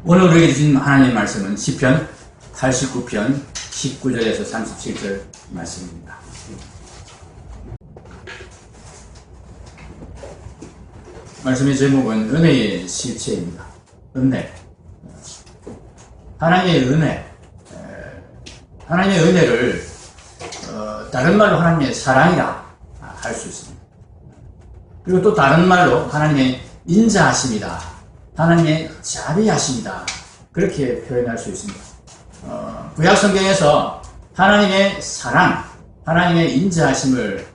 오늘 우리에게 주신 하나님의 말씀은 시편 89편 19절에서 37절 말씀입니다. 말씀의 제목은 은혜의 실체입니다. 은혜. 하나님의 은혜. 하나님의 은혜를 다른 말로 하나님의 사랑이라 할 수 있습니다. 그리고 또 다른 말로 하나님의 인자하심이다. 하나님의 자비하심이다. 그렇게 표현할 수 있습니다. 구약 성경에서 하나님의 사랑, 하나님의 인자하심을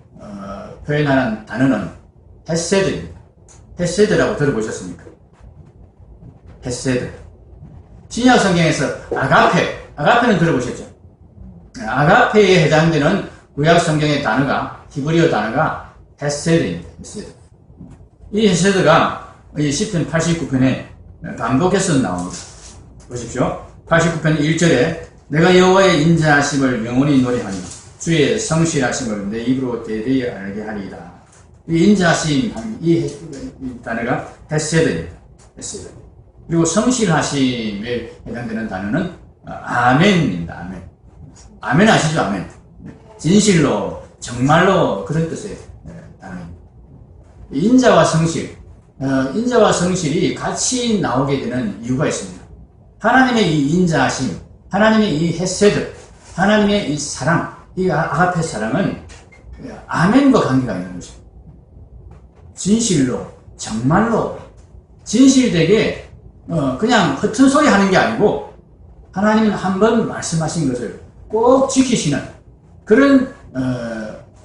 표현하는 단어는 헤세드입니다. 헤세드라고 들어보셨습니까? 헤세드. 신약 성경에서 아가페는 들어보셨죠? 아가페에 해당되는 구약 성경의 단어가, 히브리어 단어가 헤세드입니다. 헤세드. 이 헤세드가 이 시편 89편에 반복해서 나옵니다. 보십시오. 89편 1절에 내가 여호와의 인자하심을 영원히 노래하니 주의 성실하심을 내 입으로 대대히 알게 하리이다. 이 인자하심, 이 단어가 헤세드입니다. 헤세드. 그리고 성실하심에 해당되는 단어는 아멘입니다. 아멘. 아멘 아시죠? 아멘. 진실로, 정말로 그런 뜻의 단어입니다. 인자와 성실, 인자와 성실이 같이 나오게 되는 이유가 있습니다. 하나님의 이 인자하심, 하나님의 이 헤세드, 하나님의 이 사랑, 이 아가페 사랑은 아멘과 관계가 있는 것입니다. 진실로, 정말로, 진실되게 그냥 허튼 소리 하는 게 아니고 하나님은 한번 말씀하신 것을 꼭 지키시는 그런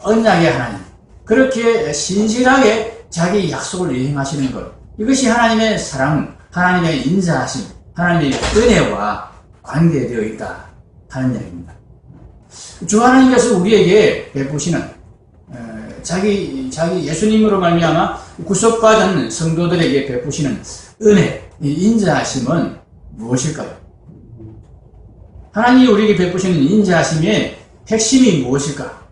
언약의 하나님, 그렇게 신실하게 자기 약속을 이행하시는 것, 이것이 하나님의 사랑, 하나님의 인자하심, 하나님의 은혜와 관계되어 있다 하는 이야기입니다. 주 하나님께서 우리에게 베푸시는 자기 예수님으로 말미암아 구속받은 성도들에게 베푸시는 은혜, 이 인자하심은 무엇일까요? 하나님이 우리에게 베푸시는 인자하심의 핵심이 무엇일까?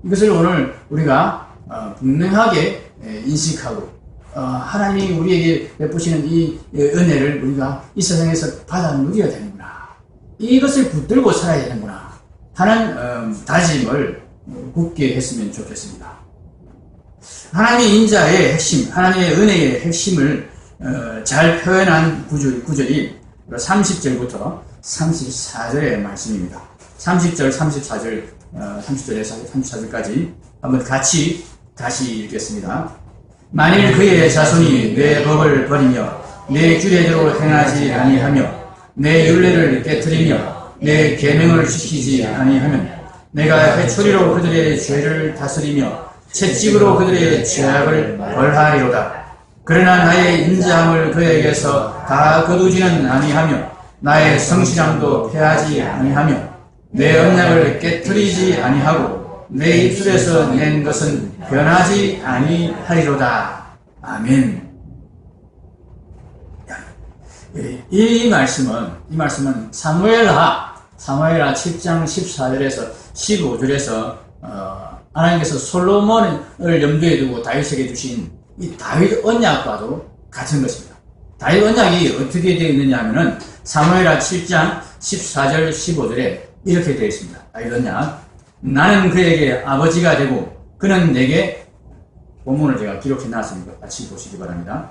이것을 오늘 우리가 분명하게 인식하고 하나님이 우리에게 베푸시는 이 은혜를 우리가 이 세상에서 받아 누려야 되는구나, 이것을 붙들고 살아야 되는구나 하는 다짐을 굳게 했으면 좋겠습니다. 하나님의 인자의 핵심, 하나님의 은혜의 핵심을 잘 표현한 구절이 30절부터 34절의 말씀입니다. 30절, 34절, 30절에서 34절까지 한번 같이 다시 읽겠습니다. 만일 그의 자손이 내 법을 버리며 내 규례대로 행하지 아니하며 내 율례를 깨뜨리며 내 계명을 지키지 아니하면 내가 회초리로 그들의 죄를 다스리며 채찍으로 그들의 죄악을 벌하리로다. 그러나 나의 인자함을 그에게서 다 거두지는 아니하며 나의 성실함도 패하지 아니하며 내 언약을 깨뜨리지 아니하고 내 입술에서 낸 것은 변하지 아니하리로다. 아멘. 이 말씀은 사무엘하 7장 14절에서 15절에서 하나님께서 솔로몬을 염두에 두고 다윗에게 주신 이 다윗 언약과도 같은 것입니다. 다윗 언약이 어떻게 되어 있느냐 하면은 사무엘하 7장 14절 15절에 이렇게 되어 있습니다. 다윗 언약. 나는 그에게 아버지가 되고 그는 내게, 본문을 제가 기록해 놨으니까 같이 보시기 바랍니다.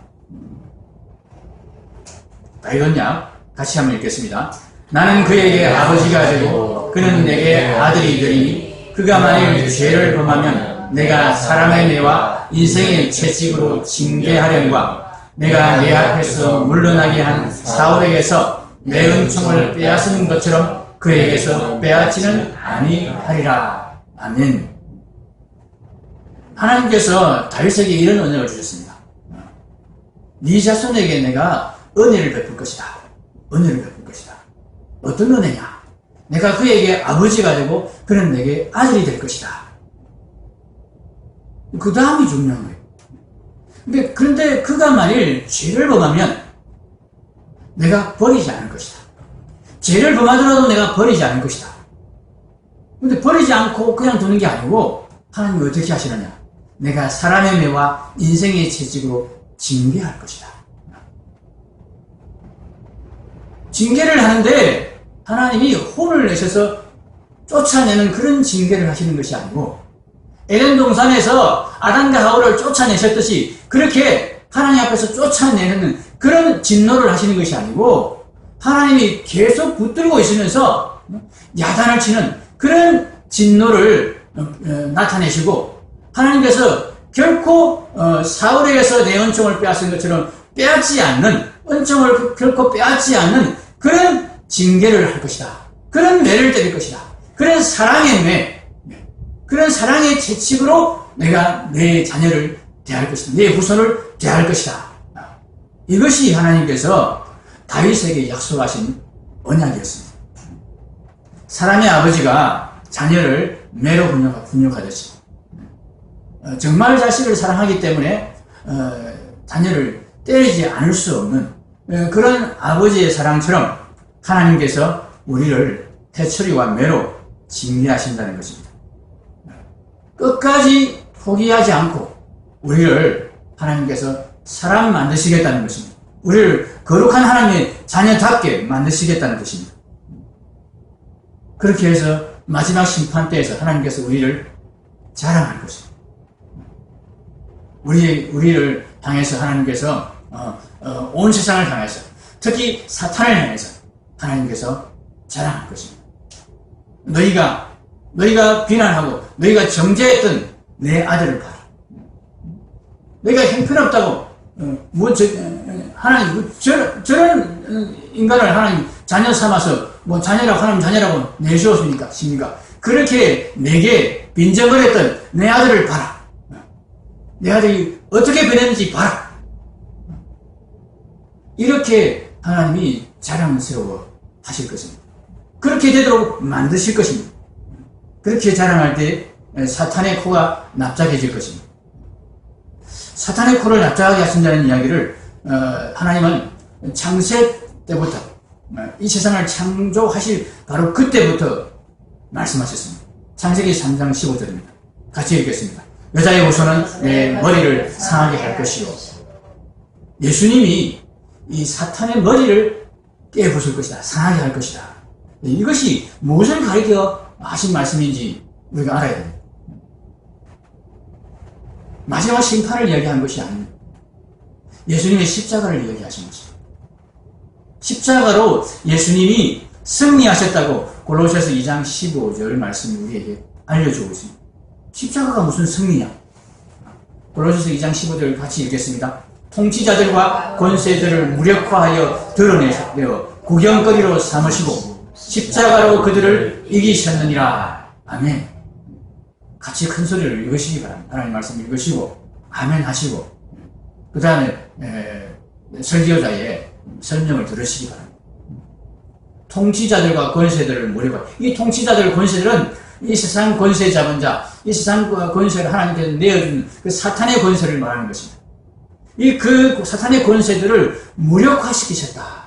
다윗 언약 같이 한번 읽겠습니다. 나는 그에게 아버지가 되고 그는 내게 아들이 되리니 그가 만일 죄를 범하면 내가 사람의 매와 인생의 채찍으로 징계하려니와 내가 내 앞에서 물러나게 한 사울에게서 내 은총을 빼앗은 것처럼 그에게서 빼앗지는 아니하리라. 아멘. 하나님께서 다윗에게 이런 언약을 주셨습니다. 네 자손에게 내가 은혜를 베풀 것이다. 은혜를 베풀 것이다. 어떤 은혜냐? 내가 그에게 아버지가 되고 그는 내게 아들이 될 것이다. 그 다음이 중요한 거예요. 그런데 그가 만일 죄를 범하면 내가 버리지 않을 것이다. 죄를 범하더라도 내가 버리지 않을 것이다. 근데 버리지 않고 그냥 두는 게 아니고 하나님이 어떻게 하시느냐? 내가 사람의 매와 인생의 채찍으로 징계할 것이다. 징계를 하는데 하나님이 혼을 내셔서 쫓아내는 그런 징계를 하시는 것이 아니고 에덴 동산에서 아담과 하와를 쫓아내셨듯이 그렇게 하나님 앞에서 쫓아내는 그런 진노를 하시는 것이 아니고 하나님이 계속 붙들고 있으면서 야단을 치는 그런 진노를 나타내시고 하나님께서 결코 사울에게서 내 은총을 빼앗은 것처럼 빼앗지 않는 은총을 결코 빼앗지 않는 그런 징계를 할 것이다. 그런 매를 때릴 것이다. 그런 사랑의 매, 그런 사랑의 채찍으로 내가 내 자녀를 대할 것이다. 내 후손을 대할 것이다. 이것이 하나님께서 다윗에게 약속하신 언약이었습니다. 사람의 아버지가 자녀를 매로 훈육하듯이 정말 자식을 사랑하기 때문에 자녀를 때리지 않을 수 없는 그런 아버지의 사랑처럼 하나님께서 우리를 해초리와 매로 징계하신다는 것입니다. 끝까지 포기하지 않고 우리를 하나님께서 사람 만드시겠다는 것입니다. 우리를 거룩한 하나님의 자녀답게 만드시겠다는 것입니다. 그렇게 해서 마지막 심판 때에서 하나님께서 우리를 자랑할 것입니다. 우리를 향해서 하나님께서 온 세상을 향해서 특히 사탄을 향해서 하나님께서 자랑할 것입니다. 너희가 비난하고 너희가 정죄했던 내 아들을 봐라. 너희가 형편없다고 하나님 저런 인간을 하나님 자녀 삼아서 자녀라고 하나님 자녀라고 내주었습니까? 십니까? 그렇게 내게 빈정을 했던 내 아들을 봐라. 내 아들이 어떻게 변했는지 봐라. 이렇게 하나님이 자랑스러워 하실 것입니다. 그렇게 되도록 만드실 것입니다. 그렇게 자랑할 때 사탄의 코가 납작해질 것입니다. 사탄의 코를 납작하게 하신다는 이야기를 하나님은 창세 때부터 이 세상을 창조하실 바로 그때부터 말씀하셨습니다. 창세기 3장 15절입니다. 같이 읽겠습니다. 여자의 후손은 내 머리를 상하게 할 것이요. 예수님이 이 사탄의 머리를 깨부술 것이다. 상하게 할 것이다. 이것이 무엇을 가리켜 하신 말씀인지 우리가 알아야 됩니다. 마지막 심판을 이야기한 것이 아닙니다. 예수님의 십자가를 이야기하신 것입니다. 십자가로 예수님이 승리하셨다고 골로새서 2장 15절 말씀이 우리에게 알려주고 있습니다. 십자가가 무슨 승리냐? 골로새서 2장 15절 같이 읽겠습니다. 통치자들과 권세들을 무력화하여 드러내어 구경거리로 삼으시고 십자가로 그들을 이기셨느니라. 아멘. 같이 큰 소리를 읽으시기 바랍니다. 하나님 말씀 읽으시고 아멘 하시고 그 다음에 설교자의 설명을 들으시기 바랍니다. 통치자들과 권세들을 무력화. 이 통치자들 권세들은 이 세상 권세 잡은 자, 이 세상 권세를 하나님께서 내어준 그 사탄의 권세를 말하는 것입니다. 그 사탄의 권세들을 무력화시키셨다.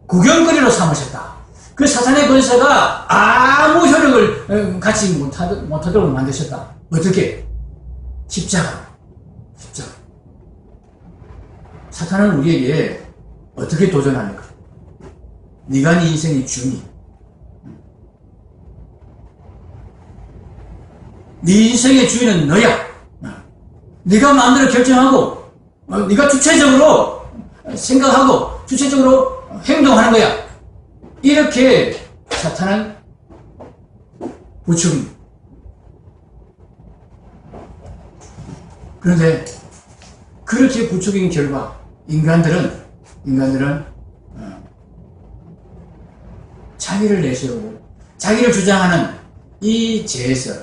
구경거리로 삼으셨다. 그 사탄의 권세가 아무 효력을 갖지 못하도록 만드셨다. 어떻게? 십자가. 사탄은 우리에게 어떻게 도전하는가? 네가 네 인생의 주니. 네 인생의 주인은 너야. 네가 마음대로 결정하고 네가 주체적으로 생각하고 주체적으로 행동하는 거야. 이렇게 사탄은 부추깁니다. 그런데 그렇게 부추긴 결과 인간들은 자기를 내세우고 자기를 주장하는 이 죄에서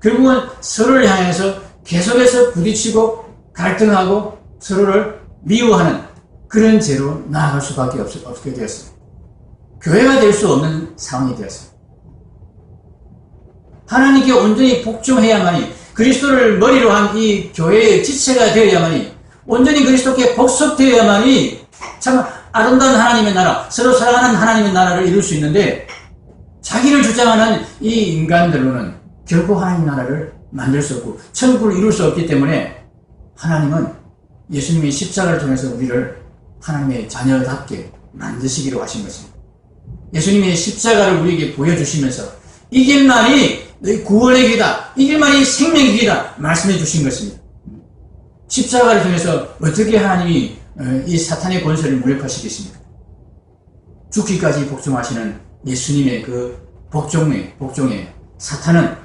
결국은 서로를 향해서 계속해서 부딪히고 갈등하고 서로를 미워하는 그런 죄로 나아갈 수밖에 없게 되었습니다. 교회가 될 수 없는 상황이 되었습니다. 하나님께 온전히 복종해야만이 그리스도를 머리로 한 이 교회의 지체가 되어야만이 온전히 그리스도께 복속되어야만이 참 아름다운 하나님의 나라, 서로 사랑하는 하나님의 나라를 이룰 수 있는데 자기를 주장하는 이 인간들로는 결코 하나님 나라를 만들 수 없고 천국을 이룰 수 없기 때문에 하나님은 예수님의 십자가를 통해서 우리를 하나님의 자녀답게 만드시기로 하신 것입니다. 예수님의 십자가를 우리에게 보여주시면서 이 길만이 너희 구원의 길이다, 이 길만이 생명의 길이다 말씀해 주신 것입니다. 십자가를 통해서 어떻게 하나님이 이 사탄의 권세를 무력화시키십니까? 죽기까지 복종하시는 예수님의 그 복종에 사탄은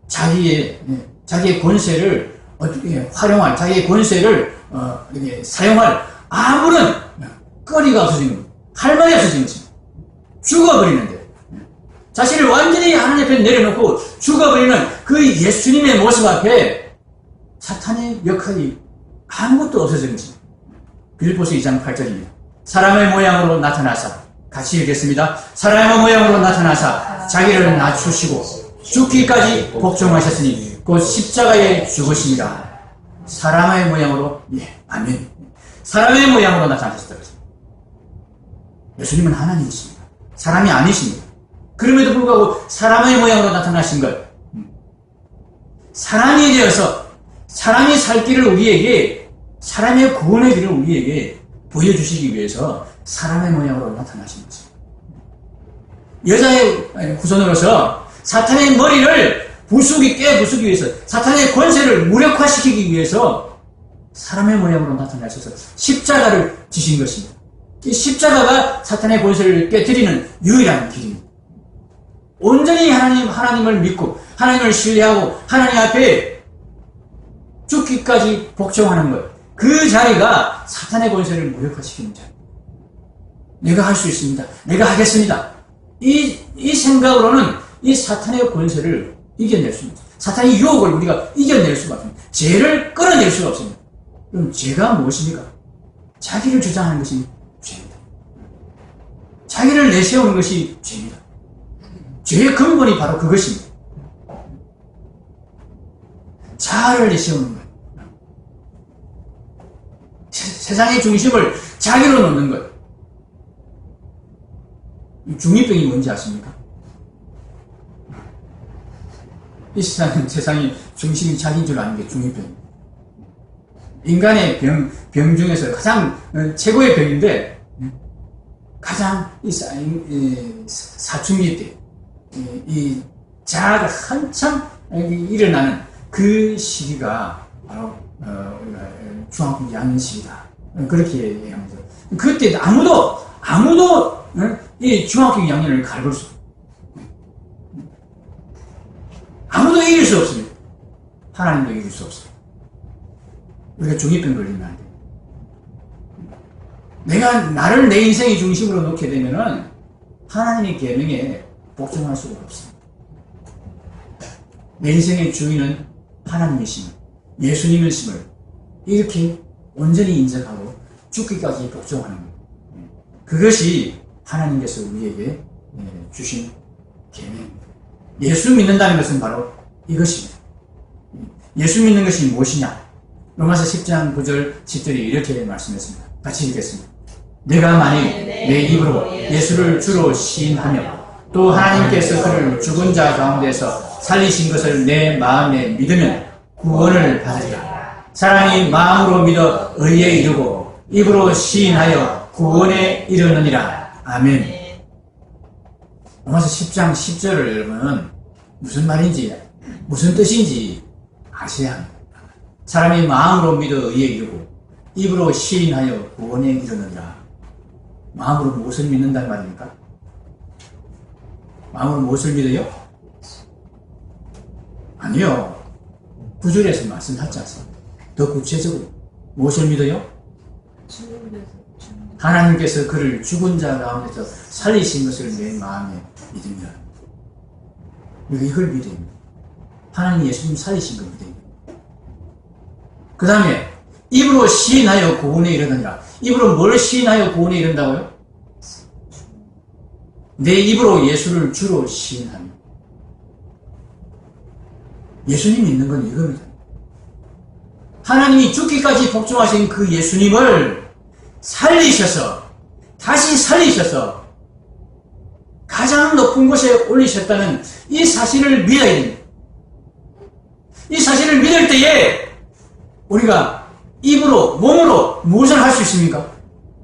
자기의 권세를 어떻게 활용할, 자기의 권세를 사용할 아무런 거리가 없어진 겁니다. 할 말이 없어진 것입니다. 죽어버리는데, 자신을 완전히 하나님 앞에 내려놓고 죽어버리는 그 예수님의 모습 앞에 사탄의 역할이 아무것도 없어진 것입니다. 빌립보서 2장 8절입니다. 사람의 모양으로 나타나사, 같이 읽겠습니다. 사람의 모양으로 나타나사 자기를 낮추시고 죽기까지 복종하셨으니 곧 십자가에 죽으십니다. 사람의 모양으로, 아멘. 사람의 모양으로 나타나셨다. 예수님은 하나님이십니다. 사람이 아니십니다. 그럼에도 불구하고 사람의 모양으로 나타나신 것, 사람이 되어서 사람이 살 길을 우리에게, 사람의 구원의 길을 우리에게 보여주시기 위해서 사람의 모양으로 나타나신 것입니다. 여자의 후손으로서 사탄의 머리를 부수기 위해서, 사탄의 권세를 무력화시키기 위해서 사람의 모양으로 나타나셔서 십자가를 지신 것입니다. 이 십자가가 사탄의 권세를 깨뜨리는 유일한 길입니다. 온전히 하나님을 믿고 하나님을 신뢰하고 하나님 앞에 죽기까지 복종하는 것, 그 자리가 사탄의 권세를 무력화시키는 자리. 내가 할 수 있습니다. 내가 하겠습니다. 이 생각으로는 이 사탄의 권세를 이겨낼 수 없습니다. 사탄의 유혹을 우리가 이겨낼 수가 없습니다. 죄를 끌어낼 수가 없습니다. 그럼 죄가 무엇입니까? 자기를 주장하는 것이 죄입니다. 자기를 내세우는 것이 죄입니다. 죄의 근본이 바로 그것입니다. 자아를 내세우는 것. 세상의 중심을 자기로 놓는 것. 중이병이 뭔지 아십니까? 이 세상의 중심이 자기인 줄 아는 게 중이병입니다. 인간의 병 중에서 가장 최고의 병인데, 가장 사춘기 때, 이 자아가 한참 일어나는 그 시기가 바로 중학교 2학년 시기다. 그렇게 얘기합니다. 그때 아무도 이 중학교 2학년을 가르칠 수 없어요. 아무도 이길 수 없습니다. 하나님도 이길 수 없어요. 우리가 중이병 걸리면 안 돼요. 내가 나를 내 인생의 중심으로 놓게 되면은 하나님의 계명에 복종할 수가 없습니다. 내 인생의 주인은 하나님이심을, 예수님이심을 이렇게 온전히 인정하고 죽기까지 복종하는 것. 그것이 하나님께서 우리에게 주신 계명입니다. 예수 믿는다는 것은 바로 이것입니다. 예수 믿는 것이 무엇이냐? 로마서 10장 9절 10절이 이렇게 말씀했습니다. 같이 읽겠습니다. 내가 만일 내 입으로 예수를 주로 시인하며 또 하나님께서 그를 죽은 자 가운데서 살리신 것을 내 마음에 믿으면 구원을 받으리라. 사람이 마음으로 믿어 의에 이르고 입으로 시인하여 구원에 이르느니라. 아멘. 로마서 10장 10절을 여러분 무슨 말인지, 무슨 뜻인지 아셔야 합니다. 사람이 마음으로 믿어 의에 이르고 입으로 시인하여 구원에 이르느니라. 마음으로 무엇을 믿는다는 말입니까? 마음으로 무엇을 믿어요? 아니요. 9절에서 말씀하지 않습니다. 더 구체적으로 무엇을 믿어요? 하나님께서 그를 죽은 자 가운데서 살리신 것을 내 마음에 믿으며, 이걸 믿어야 됩니다. 하나님 예수님 살리신 걸 믿어야 됩니다. 그 다음에 입으로 시인하여 구원에 이르느니라. 입으로 뭘 시인하여 구원에 이른다고요? 내 입으로 예수를 주로 시인하며. 예수님 믿는 건 이겁니다. 하나님이 죽기까지 복종하신 그 예수님을 살리셔서, 다시 살리셔서 가장 높은 곳에 올리셨다는 이 사실을 믿어야 됩니다. 이 사실을 믿을 때에 우리가 입으로, 몸으로 무엇을 할 수 있습니까?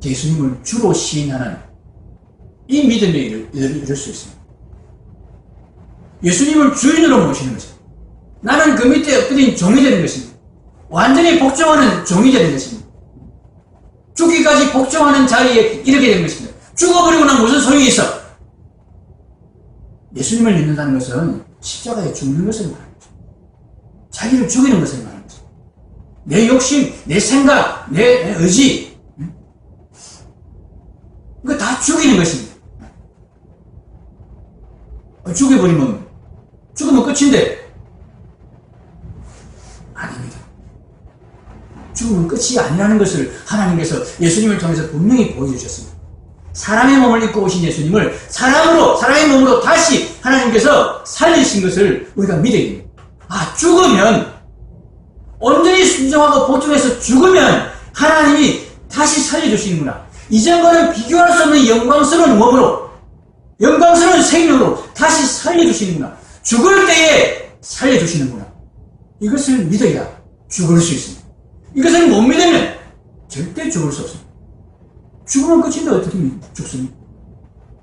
예수님을 주로 시인하는 이 믿음에 이를 수 있습니다. 예수님을 주인으로 모시는 것입니다. 나는 그 밑에 엎드린 종이 되는 것입니다. 완전히 복종하는 종이 되는 것입니다. 죽기까지 복종하는 자리에 이르게 되는 것입니다. 죽어버리고 나면 무슨 소용이 있어? 예수님을 믿는다는 것은 십자가에 죽는 것을 말합니다. 자기를 죽이는 것을 말합니다. 내 욕심, 내 생각, 내 의지, 이거 다 죽이는 것입니다. 죽으면 끝인데, 아닙니다. 죽으면 끝이 아니라는 것을 하나님께서 예수님을 통해서 분명히 보여주셨습니다. 사람의 몸을 입고 오신 예수님을 사람의 몸으로 다시 하나님께서 살리신 것을 우리가 믿어야 됩니다. 죽으면, 온전히 순종하고 복종해서 죽으면 하나님이 다시 살려주시는구나. 이전과는 비교할 수 없는 영광스러운 몸으로, 영광스러운 생명으로 다시 살려주시는구나. 죽을 때에 살려주시는구나. 이것을 믿어야 죽을 수 있습니다. 이것을 못 믿으면 절대 죽을 수 없습니다. 죽으면 끝인데 어떻게 죽습니까?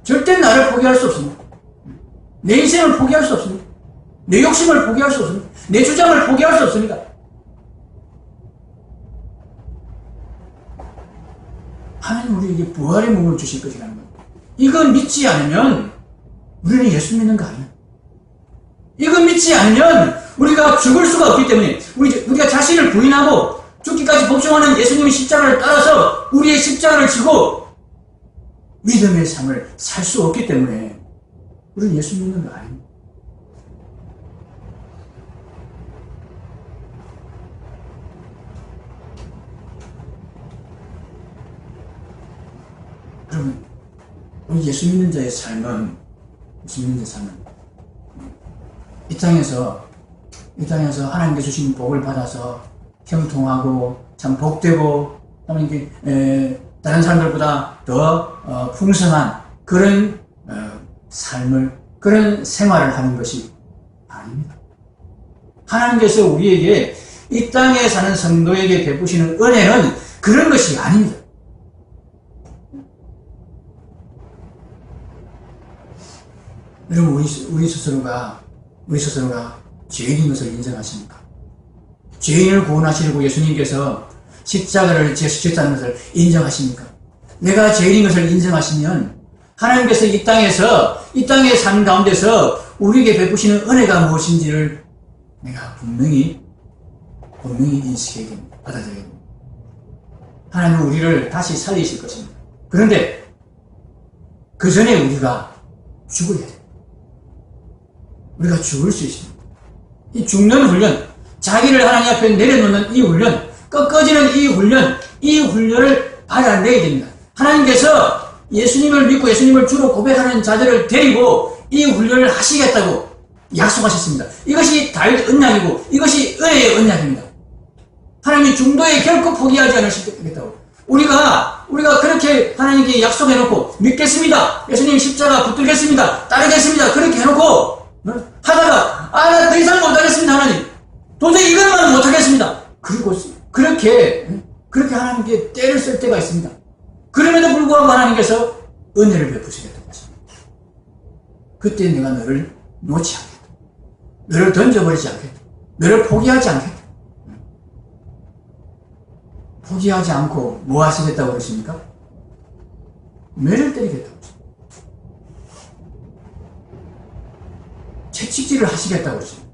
절대 나를 포기할 수 없습니다. 내 인생을 포기할 수 없습니다. 내 욕심을 포기할 수 없습니다. 내 주장을 포기할 수 없습니다. 하나님 우리에게 부활의 몸을 주실 것이라는 것. 이건 믿지 않으면 우리는 예수 믿는 거 아니에요. 이건 믿지 않으면 우리가 죽을 수가 없기 때문에 우리가 자신을 부인하고 죽기까지 복종하는 예수님의 십자가를 따라서 우리의 십자가를 지고 믿음의 삶을 살 수 없기 때문에 우리는 예수 믿는 거 아닙니다. 그러면 우리 예수 믿는 자의 삶은 이 땅에서 하나님께 주신 복을 받아서 형통하고 참 복되고 다른 사람들보다 더 풍성한 그런 그런 생활을 하는 것이 아닙니다. 하나님께서 우리에게 이 땅에 사는 성도에게 베푸시는 은혜는 그런 것이 아닙니다. 여러분, 우리 스스로가 죄인인 것을 인정하십니까? 죄인을 구원하시려고 예수님께서 십자가를 지셨다는 것을 인정하십니까? 내가 죄인인 것을 인정하시면 하나님께서 이 땅의 삶 가운데서 우리에게 베푸시는 은혜가 무엇인지를 내가 분명히 인식해야 됩니다. 받아들여야 됩니다. 하나님은 우리를 다시 살리실 것입니다. 그런데 그 전에 우리가 죽어야 돼요. 우리가 죽을 수 있습니다. 이 죽는 훈련, 자기를 하나님 앞에 내려놓는 이 훈련, 꺾어지는 이 훈련을 받아내야 됩니다. 하나님께서 예수님을 믿고 예수님을 주로 고백하는 자들을 데리고 이 훈련을 하시겠다고 약속하셨습니다. 이것이 다윗 언약이고 이것이 은혜의 언약입니다. 하나님이 중도에 결코 포기하지 않으시겠다고. 우리가 그렇게 하나님께 약속해놓고 믿겠습니다. 예수님 십자가 붙들겠습니다. 따르겠습니다. 그렇게 해놓고 하다가 나 더 이상 못하겠습니다. 하나님 도저히 이것만 못하겠습니다. 그리고 그렇게 하나님께 때를 쓸 때가 있습니다. 그럼에도 불구하고 하나님께서 은혜를 베푸시겠다고 하십니다. 그때 내가 너를 놓지 않겠다. 너를 던져버리지 않겠다. 너를 포기하지 않겠다. 포기하지 않고 뭐 하시겠다고 그러십니까? 매를 때리겠다고 하십니다. 채찍질을 하시겠다고 그러십니다.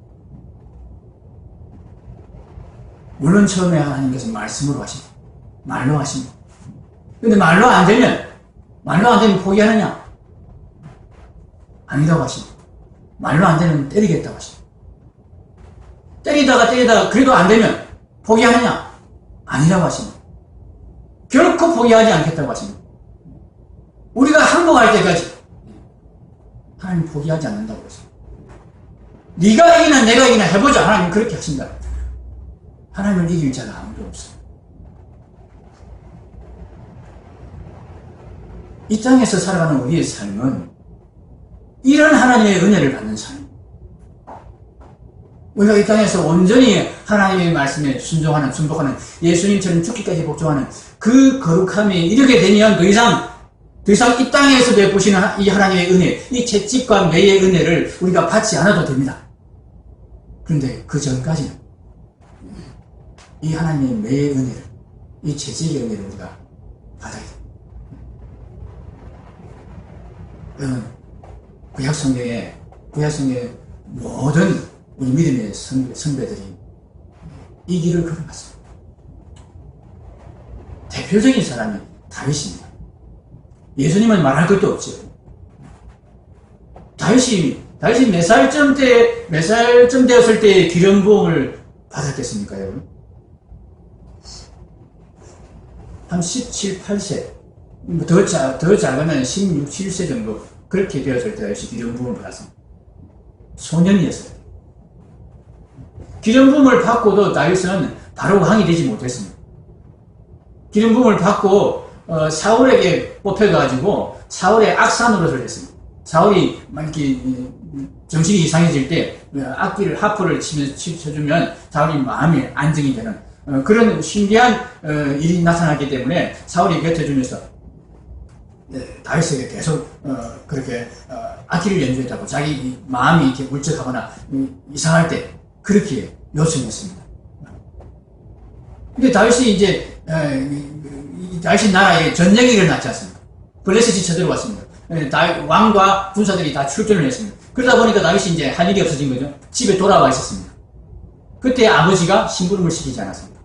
물론 처음에 하나님께서 말씀으로 하십니다. 말로 하십니다. 근데 말로 안 되면 포기하느냐? 아니라고 하십니다. 말로 안 되면 때리겠다고 하십니다. 때리다가 그래도 안 되면 포기하느냐? 아니라고 하십니다. 결코 포기하지 않겠다고 하십니다. 우리가 항복할 때까지 하나님 포기하지 않는다고 하십니다. 네가 이기나 내가 이기나 해보자. 하나님 그렇게 하신다. 하나님을 이길 자가 아무도 없어요. 이 땅에서 살아가는 우리의 삶은 이런 하나님의 은혜를 받는 삶. 우리가 이 땅에서 온전히 하나님의 말씀에 순복하는 예수님처럼 죽기까지 복종하는 그 거룩함이 이렇게 되면 더 이상 이 땅에서 베푸시는 이 하나님의 은혜, 이 채찍과 매의 은혜를 우리가 받지 않아도 됩니다. 그런데 그 전까지는 이 하나님의 매의 은혜를, 이 채찍의 은혜를 우리가 받아야 됩니다. 여러분, 구약성경의 모든 우리 믿음의 선배들이 이 길을 걸어갔습니다. 대표적인 사람이 다윗입니다. 예수님은 말할 것도 없죠. 다윗이 몇 살쯤 되었을 때 기름 부음을 받았겠습니까, 여러분? 한 17, 8세, 더 작으면 16, 17세 정도 그렇게 되었을 때 다윗이 기름 부음을 받았습니다. 소년이었어요. 기름 부음을 받고도 다윗은 바로 왕이 되지 못했습니다. 기름 부음을 받고 사울에게 뽑혀가지고 사울의 악사 노릇을 했습니다. 사울이 막 이렇게 정신이 이상해질 때 하프를 쳐주면 사울이 마음이 안정이 되는 그런 신기한 일이 나타났기 때문에 사울이 뱉어주면서 다윗에게 계속 그렇게 악기를 연주했다고 자기 마음이 이렇게 울적하거나 이상할 때 그렇게 요청했습니다. 근데 다윗이 이제 다윗 나라에 전쟁이 일어났지 않습니까? 블레셋이 쳐들어왔습니다. 왕과 군사들이 다 출전을 했습니다. 그러다 보니까 다윗이 이제 할 일이 없어진 거죠. 집에 돌아와 있었습니다. 그때 아버지가 심부름을 시키지 않았습니다.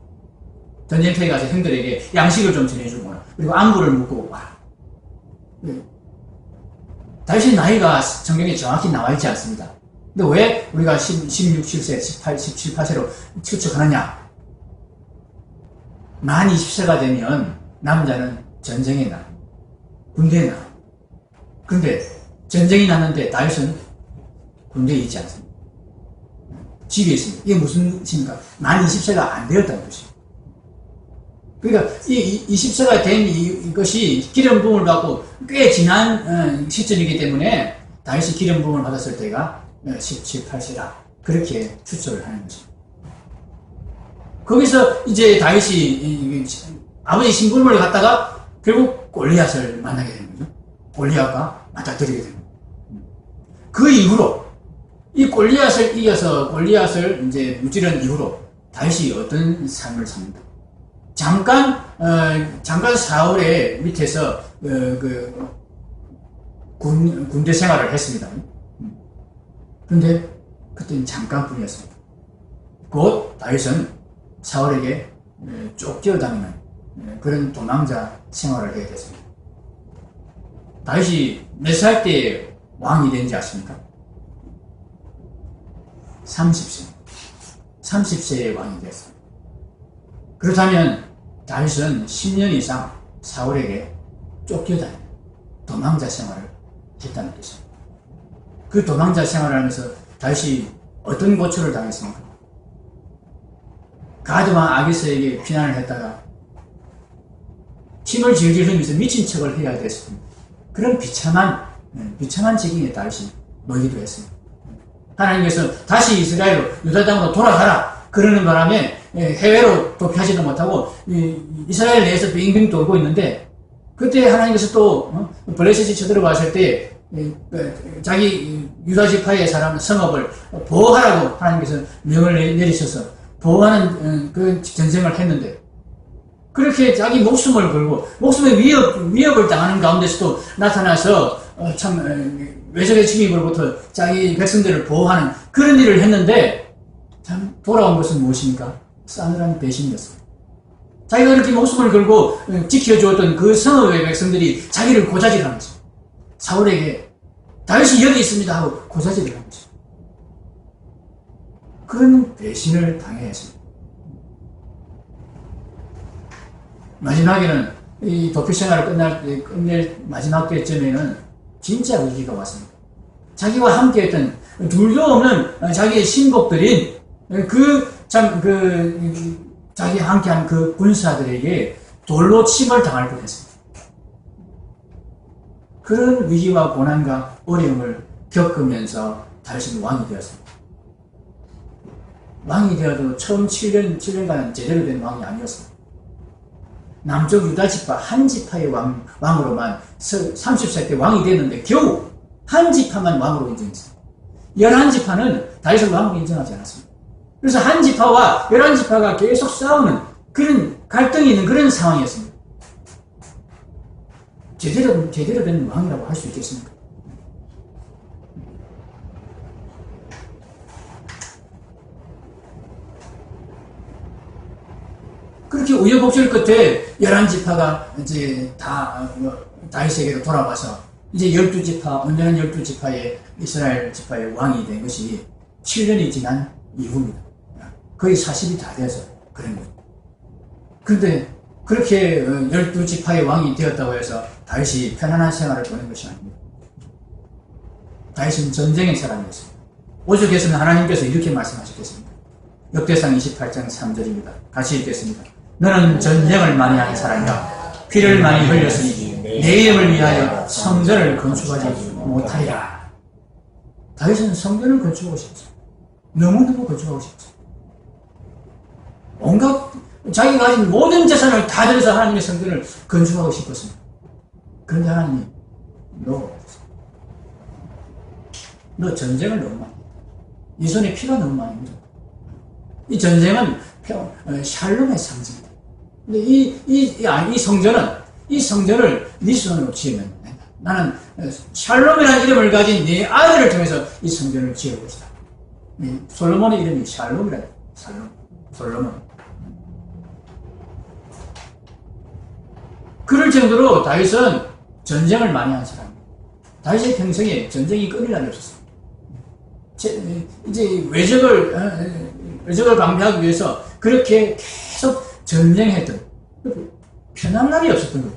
전쟁터에 가서 형들에게 양식을 좀 전해주거나 그리고 안부를 묻고 와라. 다윗의 나이가 성경에 정확히 나와 있지 않습니다. 근데 왜 우리가 16, 7세, 18, 17, 8세로 추측하느냐? 만 20세가 되면 남자는 전쟁에 나, 군대에 나. 그런데 전쟁이 났는데 다윗은 군대에 있지 않습니다. 집에 있습니다. 이게 무슨 뜻입니까? 만 20세가 안 되었다는 것이에요. 그러니까 이 20세가 된 이것이 기름 부음을 받고 꽤 지난 시점이기 때문에 다윗이 기름 부음을 받았을 때가 17, 8세다. 그렇게 추측을 하는 것입니다. 거기서 이제 다윗이 아버지 심부름을 갔다가 결국 골리앗을 만나게 되는 거죠. 골리앗과 맞닥뜨리게 됩니다. 그 이후로 이 골리앗을 이겨서 골리앗을 이제 무찌른 이후로 다윗이 어떤 삶을 삽니다. 잠깐 사울의 밑에서 군대 생활을 했습니다. 그런데 그때는 잠깐뿐이었습니다. 곧 다윗은 사울에게 쫓겨다니는 그런 도망자 생활을 하게 됐습니다. 다윗이 몇 살 때 왕이 된지 아십니까? 30세. 30세에 왕이 됐습니다. 그렇다면 다윗은 10년 이상 사울에게 쫓겨다니는 도망자 생활을 했다는 뜻입니다. 그 도망자 생활을 하면서 다윗이 어떤 고초를 당했습니까? 가드왕 아기스에게 피난을 했다가 침을 질질 흘리면서 미친 척을 해야 됐습니다. 그런 비참한 지경에 다윗이 놓이기도 했습니다. 하나님께서 다시 이스라엘로 유다 땅으로 돌아가라 그러는 바람에 해외로 도피하지도 못하고 이스라엘 내에서 빙빙 돌고 있는데 그때 하나님께서 또 블레셋이 쳐들어왔을 때 자기 유다 지파의 사람 성읍을 보호하라고 하나님께서 명을 내리셔서 보호하는 그 전쟁을 했는데 그렇게 자기 목숨을 걸고 목숨의 위협을 당하는 가운데서도 나타나서 참 외적의 침입으로부터 자기 백성들을 보호하는 그런 일을 했는데 참 돌아온 것은 무엇입니까? 싸늘한 배신이었습니다. 자기가 그렇게 목숨을 걸고 지켜주었던 그 성읍의 백성들이 자기를 고자질하는 거죠. 사울에게 다윗이 여기 있습니다 하고 고자질을 한 거죠. 그런 배신을 당해야 했습니다. 마지막에는 이 도피 생활을 끝낼 마지막 때쯤에는 진짜 위기가 왔습니다. 자기와 함께 했던 둘도 없는 자기의 신복들인 자기와 함께한 그 군사들에게 돌로 침을 당할 뻔했습니다. 그런 위기와 고난과 어려움을 겪으면서 다윗은 왕이 되었습니다. 왕이 되어도 처음 7년간 제대로 된 왕이 아니었습니다. 남쪽 유다 지파 한 지파의 왕으로만 30세 때 왕이 됐는데 겨우 한 지파만 왕으로 인정했어요. 11지파는 다윗을 왕으로 인정하지 않았습니다. 그래서 한 지파와 11지파가 계속 싸우는 그런 갈등이 있는 그런 상황이었습니다. 제대로 된 왕이라고 할 수 있겠습니까? 그렇게 우여곡절 끝에 11지파가 이제 다 다윗에게로 돌아와서 이제 12지파, 온전한 12지파의 이스라엘 지파의 왕이 된 것이 7년이 지난 이후입니다. 거의 40이 다 돼서 그런 거죠. 그런데 그렇게 12지파의 왕이 되었다고 해서 다윗이 편안한 생활을 보낸 것이 아닙니다. 다윗은 전쟁의 사람이었습니다. 오죽했으면 하나님께서 이렇게 말씀하셨겠습니다. 역대상 28장 3절입니다. 같이 읽겠습니다. 너는 전쟁을 많이 하는 사람이라 피를 많이 흘렸으니 내 이름을 위하여 성전을 건축하지 못하리라. 다윗은 성전을 건축하고 싶었어요. 너무너무 건축하고 싶었어요. 온갖 자기가 가진 모든 재산을 다 들여서 하나님의 성전을 건축하고 싶었습니다. 그런데 하나님이 너 전쟁을 너무 많이 했다. 이 손에 피가 너무 많이 묻었다. 이 전쟁은 샬롬의 상징이다. 근데 이 성전을 네 손으로 지으면 된다. 나는 샬롬이라는 이름을 가진 네 아들을 통해서 이 성전을 지을 것이다. 솔로몬의 이름이 샬롬이라는 솔로몬. 그럴 정도로 다윗은 전쟁을 많이 한 사람입니다. 다윗의 평생에 전쟁이 끊일 날이 없었습니다. 이제 외적을 방비하기 위해서 그렇게 계속 전쟁했던, 편한 날이 없었던 거예요.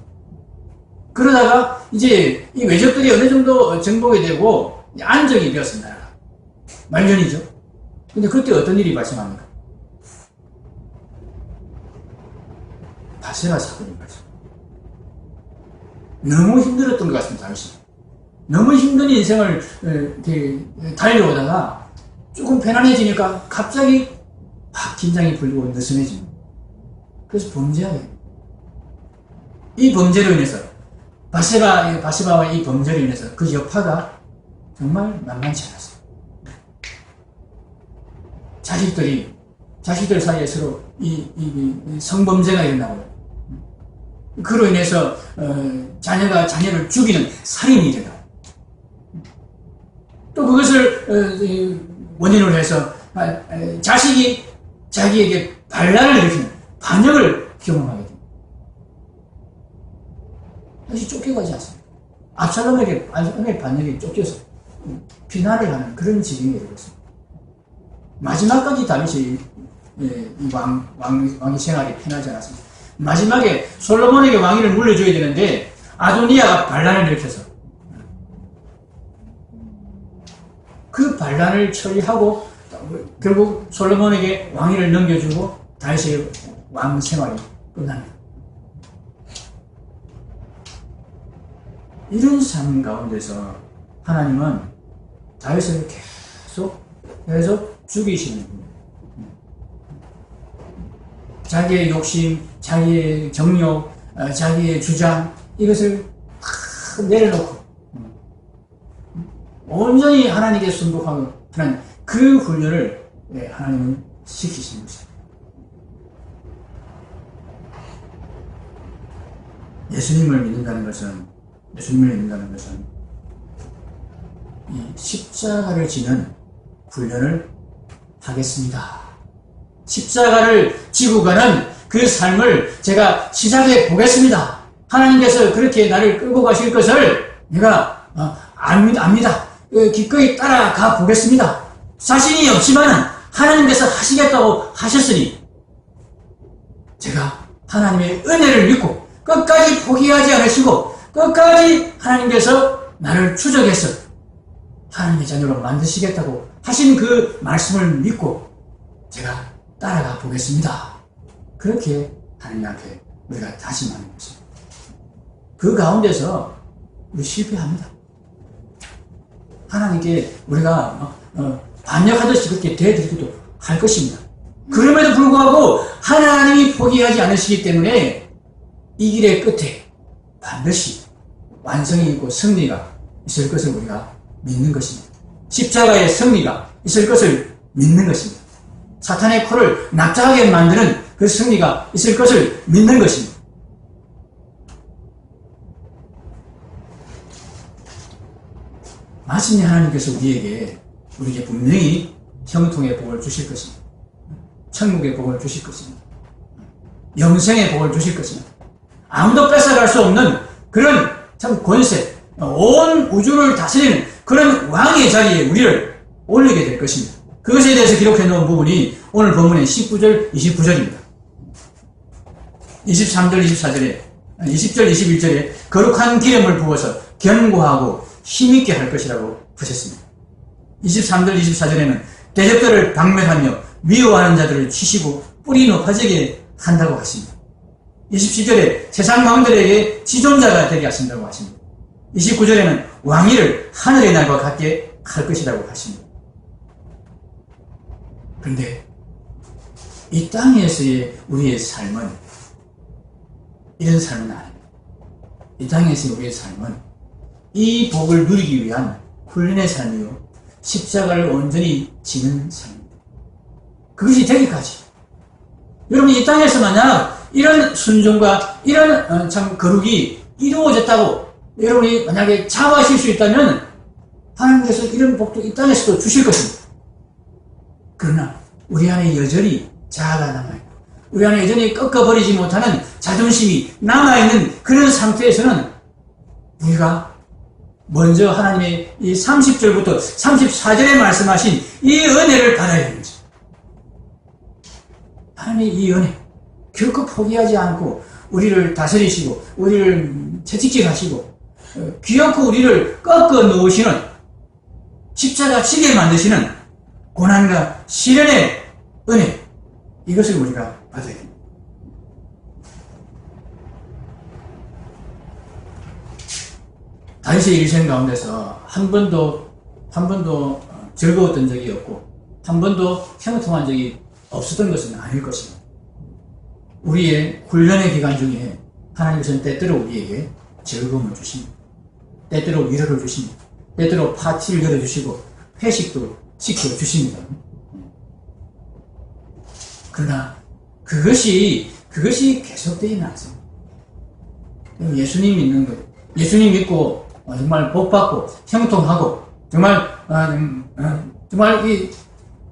그러다가 이제 이 외적들이 어느 정도 정복이 되고 안정이 되었습니다. 말년이죠. 근데 그때 어떤 일이 발생합니까? 바세바 사건이 발생. 너무 힘들었던 것 같습니다, 당시. 너무 힘든 인생을 달려오다가 조금 편안해지니까 갑자기 막 긴장이 풀리고 느슨해집니다. 그래서 범죄하게 됩니다. 이 범죄로 인해서 바세바와 이 범죄로 인해서 그 여파가 정말 만만치 않았어요. 자식들 사이에 서로 이 성범죄가 일어나고, 그로 인해서 자녀가 자녀를 죽이는 살인이 일어나고, 또 그것을 원인으로 해서 자식이 자기에게 반란을 일으키는 반역을 경험하게 됩니다. 다시 쫓겨가지 않습니다. 압살롬에게 반역이 쫓겨서 피난을 하는 그런 지경에 이르렀습니다. 마지막까지 다윗이 왕의 생활이 편하지 않았습니다. 마지막에 솔로몬에게 왕위를 물려줘야 되는데 아도니아가 반란을 일으켜서 그 반란을 처리하고 결국 솔로몬에게 왕위를 넘겨주고 다윗의 왕 생활이 끝납니다. 이런 삶 가운데서 하나님은 다윗을 계속 죽이시는 겁니다. 자기의 욕심, 자기의 정욕, 자기의 주장, 이것을 다 내려놓고 온전히 하나님께 순복하는 그 훈련을 하나님은 시키시는 것입니다. 예수님을 믿는다는 것은 이 십자가를 지는 훈련을 하겠습니다. 십자가를 지고 가는 그 삶을 제가 시작해 보겠습니다. 하나님께서 그렇게 나를 끌고 가실 것을 내가 압니다. 기꺼이 따라가 보겠습니다. 자신이 없지만 하나님께서 하시겠다고 하셨으니 제가 하나님의 은혜를 믿고 끝까지 포기하지 않으시고 끝까지 하나님께서 나를 추적해서 하나님의 자녀로 만드시겠다고 하신 그 말씀을 믿고 제가 따라가 보겠습니다. 그렇게 하나님 앞에 우리가 다짐하는 것입니다. 그 가운데서 우리 실패합니다. 하나님께 우리가 반역하듯이 그렇게 대드리기도 할 것입니다. 그럼에도 불구하고 하나님이 포기하지 않으시기 때문에 이 길의 끝에 반드시 완성이 있고 승리가 있을 것을 우리가 믿는 것입니다. 십자가의 승리가 있을 것을 믿는 것입니다. 사탄의 코를 납작하게 만드는 그 승리가 있을 것을 믿는 것입니다. 마침내 하나님께서 우리에게 분명히 형통의 복을 주실 것입니다. 천국의 복을 주실 것입니다. 영생의 복을 주실 것입니다. 아무도 뺏어갈 수 없는 그런 참 권세, 온 우주를 다스리는 그런 왕의 자리에 우리를 올리게 될 것입니다. 그것에 대해서 기록해 놓은 부분이 오늘 본문의 19절, 29절입니다. 23절, 24절에, 20절, 21절에 거룩한 기름을 부어서 견고하고 힘있게 할 것이라고 부셨습니다. 23절, 24절에는 대적들을 박멸하며 미워하는 자들을 치시고 뿌리 높아지게 한다고 하십니다. 27절에 세상 왕들에게 지존자가 되게 하신다고 하십니다. 29절에는 왕위를 하늘의 날과 같게 할 것이라고 하십니다. 그런데 이 땅에서의 우리의 삶은 이런 삶은 아닙니다. 이 땅에서의 우리의 삶은 이 복을 누리기 위한 훈련의 삶이요, 십자가를 온전히 지는 삶입니다. 그것이 되기까지 여러분, 이 땅에서 만약 이런 순종과 이런 참 거룩이 이루어졌다고 여러분이 만약에 자화하실 수 있다면 하나님께서 이런 복도 이 땅에서도 주실 것입니다. 그러나 우리 안에 여전히 자아가 남아있고 우리 안에 여전히 꺾어버리지 못하는 자존심이 남아있는 그런 상태에서는 우리가 먼저 하나님의 이 30절부터 34절에 말씀하신 이 은혜를 받아야 됩니다. 하나님의 이 은혜, 결코 포기하지 않고 우리를 다스리시고 우리를 채찍질하시고 귀엽고 우리를 꺾어 놓으시는, 십자가 지게 만드시는 고난과 시련의 은혜, 이것을 우리가 받아야 됩니다. 다윗의 일생 가운데서 한 번도 즐거웠던 적이 없고 한 번도 형통한 적이 없었던 것은 아닐 것입니다. 우리의 훈련의 기간 중에 하나님께서는 때때로 우리에게 즐거움을 주십니다. 때때로 위로를 주십니다. 때때로 파티를 열어주시고 회식도 시켜주십니다. 그러나 그것이 계속되지는 않습니다. 예수님 믿는 것, 예수님 믿고 정말 복받고 형통하고 정말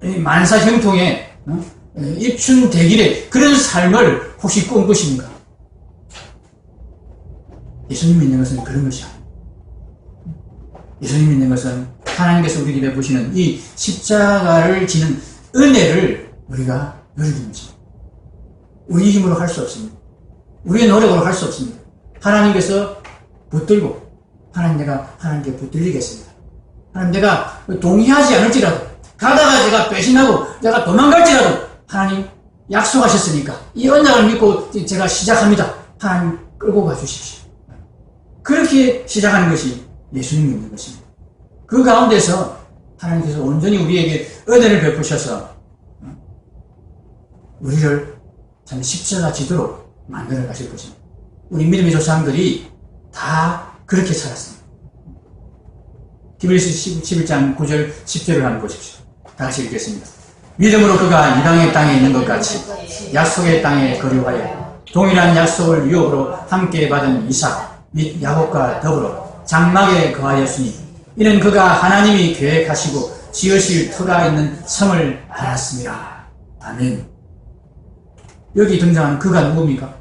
이 만사 형통에 입춘대길의 그런 삶을 혹시 꿈꾸십니까? 예수님 믿는 것은 그런 것이 아닙니다. 예수님 믿는 것은 하나님께서 우리에게 베푸시는 이 십자가를 지는 은혜를 우리가 누리는 것입니다. 우리 힘으로 할 수 없습니다. 우리의 노력으로 할 수 없습니다. 하나님께서 붙들고, 하나님 내가 하나님께 붙들리겠습니다. 하나님 내가 동의하지 않을지라도, 가다가 제가 배신하고 내가 도망갈지라도 하나님 약속하셨으니까 이 언약을 믿고 제가 시작합니다. 하나님 끌고 가주십시오. 그렇게 시작하는 것이 예수님 믿는 것입니다. 그 가운데서 하나님께서 온전히 우리에게 은혜를 베푸셔서 우리를 참 십자가 지도록 만들어 가실 것입니다. 우리 믿음의 조상들이 다 그렇게 살았습니다. 히브리서 11장 9절 10절을 한번 보십시오. 다 같이 읽겠습니다. 믿음으로 그가 이방의 땅에 있는 것 같이 약속의 땅에 거류하여 동일한 약속을 유업으로 함께 받은 이삭 및 야곱과 더불어 장막에 거하였으니 이는 그가 하나님이 계획하시고 지으실 터가 있는 성을 알았습니다. 아멘. 여기 등장한 그가 누굽니까?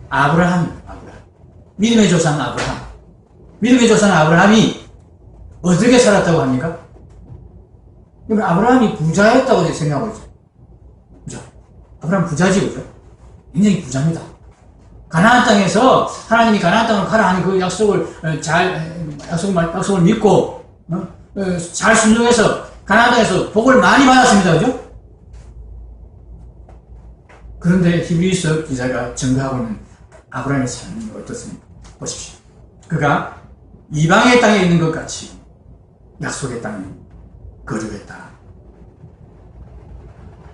아브라함입니다. 믿음의 조상 아브라함. 믿음의 조상 아브라함이 어떻게 살았다고 합니까? 그러면 아브라함이 부자였다고 생각하고 있죠. 그죠? 아브라함 부자지, 그죠? 굉장히 부자입니다. 가나안 땅에서 하나님이 가나안 땅을 가라 하는 그 약속을 믿고 잘 순종해서 가나안 땅에서 복을 많이 받았습니다. 그죠? 그런데 히브리서 기자가 증거하고 있는 아브라함의 삶이 어떻습니까? 보십시오. 그가 이방의 땅에 있는 것 같이 약속의 땅에 거주했다.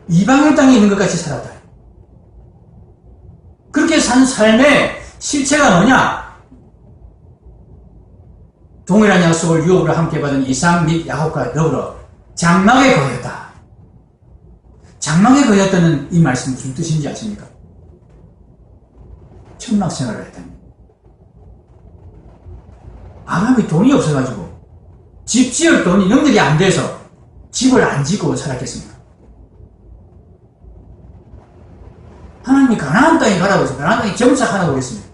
이방의 땅에 있는 것 같이 살았다. 산 삶의 실체가 뭐냐? 동일한 약속을 유업으로 함께 받은 이삭 및 야곱과 더불어 장막에 거했다. 장막에 거했다는 이 말씀이 무슨 뜻인지 아십니까? 천막 생활을 했답니다. 아브라함이 돈이 없어가지고 집 지을 돈이 능력이 안 돼서 집을 안 짓고 살았겠습니까? 하나님이 가나안 땅에 가라고 해서 가나안 땅에 정착하라고 그랬습니다.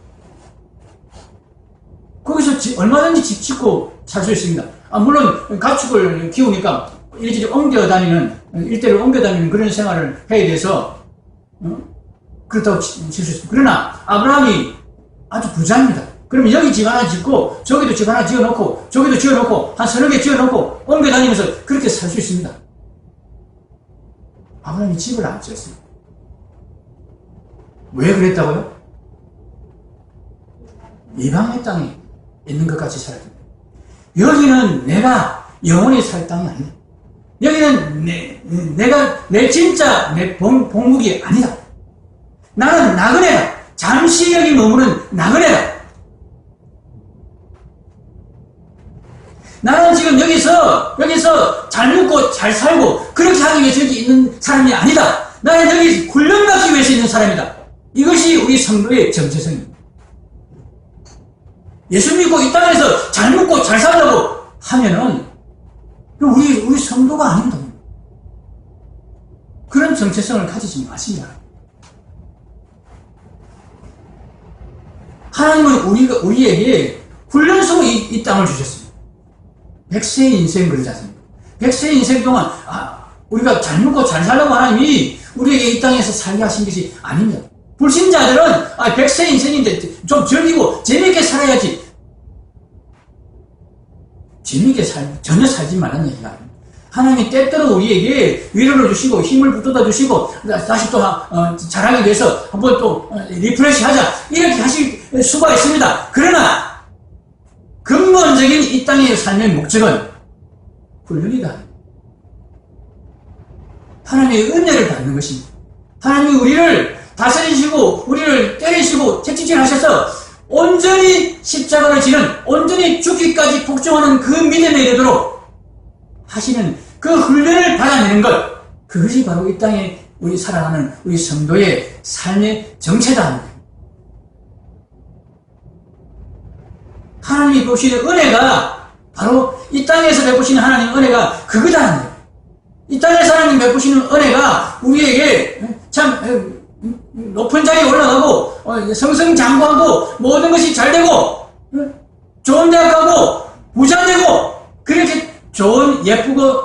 거기서 얼마든지 집 짓고 살 수 있습니다. 물론 가축을 키우니까 이리저리 일대를 옮겨 다니는 그런 생활을 해야 돼서 그렇다고 질 수 있습니다. 그러나 아브라함이 아주 부자입니다. 그러면 여기 집 하나 짓고 저기도 집 하나 지어놓고 저기도 지어놓고 한 서너 개 지어놓고 옮겨 다니면서 그렇게 살 수 있습니다. 아브라함이 집을 안 지었습니다. 왜 그랬다고요? 이방의 땅에 있는 것 같이 살았다. 여기는 내가 영원히 살 땅이 아니다. 여기는 내가 진짜 내 본국이 아니다. 나는 나그네다. 잠시 여기 머무는 나그네다. 나는 지금 여기서 잘 먹고 잘 살고 그렇게 하기 위해서 여기 있는 사람이 아니다. 나는 여기 훈련받기 위해서 있는 사람이다. 이것이 우리 성도의 정체성입니다. 예수 믿고 이 땅에서 잘 먹고 잘 살려고 하면은 우리 성도가 아닙니다. 그런 정체성을 가지지 마십니다. 하나님은 우리에게 훈련소로 이 땅을 주셨습니다. 100세의 인생 그러지 않습니까? 100세의 인생 동안 우리가 잘 먹고 잘 살려고 하나님이 우리에게 이 땅에서 살게 하신 것이 아닙니다. 불신자들은 100세 인생인데 좀 즐기고 재미있게 살아야지. 재미있게 전혀 살지 말라는 얘기가 아닙니다. 하나님이 때때로 우리에게 위로를 주시고 힘을 북돋아 주시고 다시 또 잘하기 위해서 한번 또 리프레시 하자 이렇게 하실 수가 있습니다. 그러나 근본적인 이 땅의 삶의 목적은 훈련이다. 하나님의 은혜를 받는 것입니다. 하나님이 우리를 다스리시고 우리를 때리시고 채찍질하셔서 온전히 십자가를 지는 온전히 죽기까지 복종하는 그 믿음에 이르도록 하시는 그 훈련을 받아내는 것, 그것이 바로 이 땅에 우리 살아가는 우리 성도의 삶의 정체다. 하나님이 보시는 은혜가 바로 이 땅에서 베푸시는 하나님의 은혜가 그거다. 이 땅에서 하나님 베푸시는 은혜가 우리에게 참 높은 자리에 올라가고 성성장구하고 모든 것이 잘 되고 좋은 대학 가고 부자 되고 그렇게 예쁘고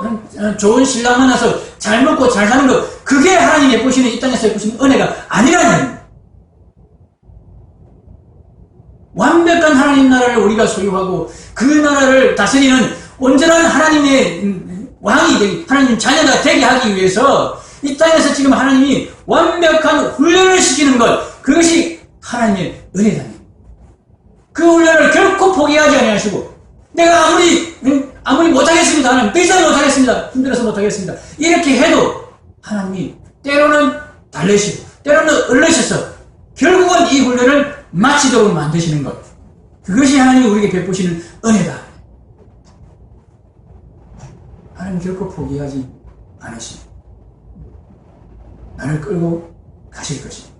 좋은 신랑 만나서 잘 먹고 잘 사는 것, 그게 하나님 예쁘시는 이 땅에서 예쁘시는 은혜가 아니라는, 완벽한 하나님 나라를 우리가 소유하고 그 나라를 다스리는 온전한 하나님의 왕이 하나님 자녀가 되게 하기 위해서 이 땅에서 지금 하나님이 완벽한 훈련을 시키는 것, 그것이 하나님의 은혜다. 그 훈련을 결코 포기하지 아니하시고, 내가 아무리 못하겠습니다. 하나님, 더 이상 못하겠습니다. 힘들어서 못하겠습니다. 이렇게 해도 하나님이 때로는 달래시고 때로는 얼르셔서 결국은 이 훈련을 마치도록 만드시는 것, 그것이 하나님이 우리에게 베푸시는 은혜다. 하나님 결코 포기하지 않으십니다. 나를 끌고 가실 것입니다.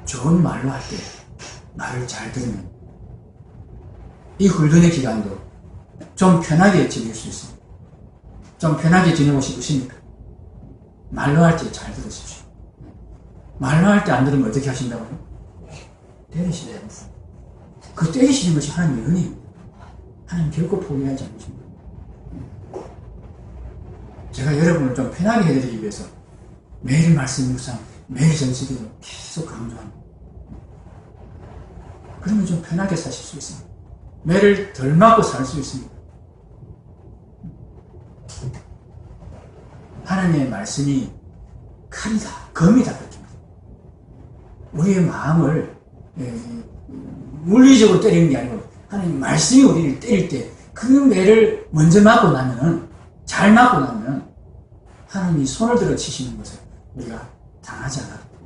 좋은 말로 할 때 말을 잘 들으면 이 훈련의 기간도 좀 편하게 지낼 수 있습니다. 좀 편하게 지내고 싶으십니까? 말로 할 때 잘 들으십시오. 말로 할 때 안 들으면 어떻게 하신다고요? 때리시네요. 그 때리시는 것이 하나님의 은혜입니다. 하나님 결코 포기하지 않으십니다. 제가 여러분을 좀 편하게 해드리기 위해서 매일 말씀 묵상, 매일 정식으로 계속 강조합니다. 그러면 좀 편하게 사실 수 있습니다. 매를 덜 맞고 살 수 있습니다. 하나님의 말씀이 칼이다, 검이다, 그렇게 우리의 마음을 물리적으로 때리는 게 아니고 하나님 말씀이 우리를 때릴 때 그 매를 먼저 맞고 나면은, 잘 맞고 나면 하나님이 손을 들어 치시는 것을 우리가 당하지 않았고,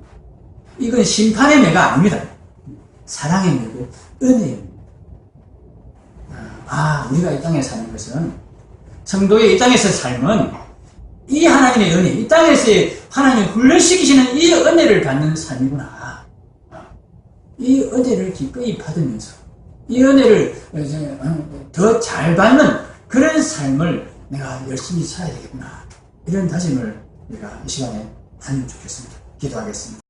이건 심판의 매가 아닙니다. 사랑의 매고 은혜의 매. 우리가 이 땅에 사는 것은, 성도의 이 땅에서 삶은 이 하나님의 은혜, 이 땅에서의 하나님이 훈련시키시는 이 은혜를 받는 삶이구나. 이 은혜를 기꺼이 받으면서 이 은혜를 더 잘 받는 그런 삶을 내가 열심히 살아야 되겠구나. 이런 다짐을 우리가 이 시간에 하면 좋겠습니다. 기도하겠습니다.